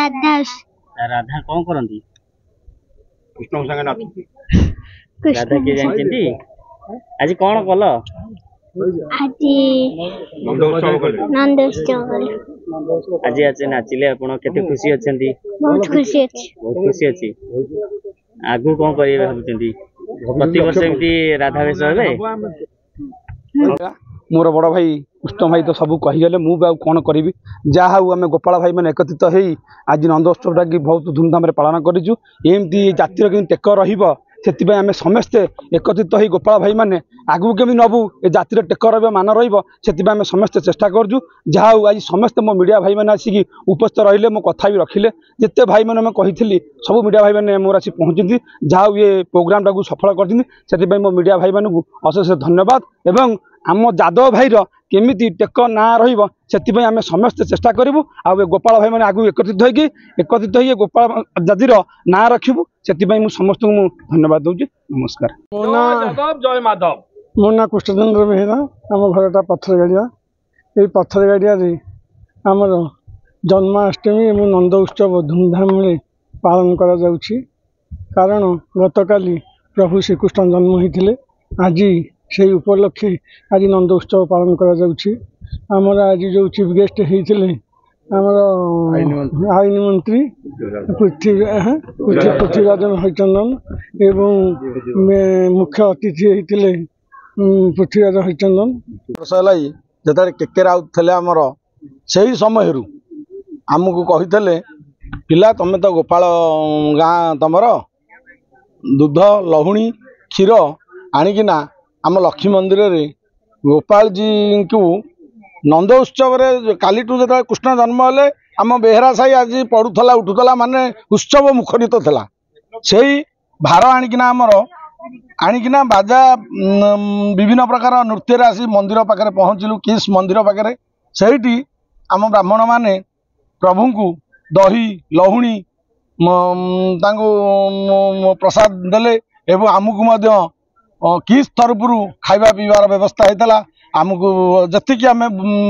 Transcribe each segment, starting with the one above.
राधा राधा कौन करती कृष्ण संगे नाच राधा किए जानते आज कौन कल आज नंदोत्सव कले आज आज नाचिले आपण केते खुशी अछंती बहुत खुशी अच्छी बहुत खुशी अछि आगु कौन करिवे भाबुचंती प्रति वर्ष एमती राधा वेश हेबे मोर बड़ भाई कृष्ण भाई तो सब कहीगले मुझे कौन करी जहाँ आम गोपाल भाई मैंने एकत्रित हो आज नंदोत्सवटा कि बहुत धूमधाम पालन करूँ एमती जातिर कि टेक रही आम समस्ते एकत्रित हो गोपाल भाई मैंने आगू केमी नबू ए जातिर टेक मान रहा समस्ते चेष्टा करूँ जहाँ आज समस्ते मो मीडिया भाई मैंने आसिक उपस्थित रहिले मो कथा भी रखिले जिते भाई मैंने कही सब मीडिया भाई मैंने मोर आसी पहुँचती जहाँ ये प्रोग्राम टाक सफल कर मो मीडिया भाई मानू अशेष धन्यवाद एवं आम जादव भाईर केमिति टेक ना रही समस्ते चेष्टा करूँ आ गोपाल भाई मैंने आगू एकत्रित हो गोपाल जातिर ना रखू से समस्त धन्यवाद दूसरी नमस्कार। जय माधव मो ना कृष्णचंद्र बेहरा आम घरटा पथर गाड़िया ये पथर गाड़िया आमर जन्माष्टमी और नंद उत्सव धूमधाम पालन करा जाउछि कारण गतकाली प्रभु श्रीकृष्ण जन्म होते आज से उपलक्षे आज नंद उत्सव पालन करा जाउछि आमर आज जो चीफ गेस्ट होते आमर आईन मंत्री पृथ्वीराज हरिचंदन एवं मुख्य अतिथि होते पृथ्वीराज हरिचंदन जो केके राउत थे आमर से ही समय आमको कही पिला तुम तो गोपाल गाँ तुमर दूध लहुणी क्षीर आणिकिना आम लक्ष्मी मंदिर रे गोपाल जी को नंद उत्सव काली जो कृष्ण जन्म हेले आम बेहरा साई आज पड़ूला उठूला माने उत्सव मुखरित था से भार आणिकिना आमर आणिकिना बाजा विभिन्न प्रकार नृत्य आसी मंदिर पाखे पहुँचलु किस मंदिर पाखे से आम ब्राह्मण माने प्रभु को दही लहुणी प्रसाद देले एवं आमको किस तरफ खाଇବା पीबार व्यवस्था होता आमको जी आम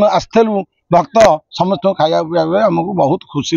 आसलु भक्त समस्त खाया पीवा आमको बहुत खुशी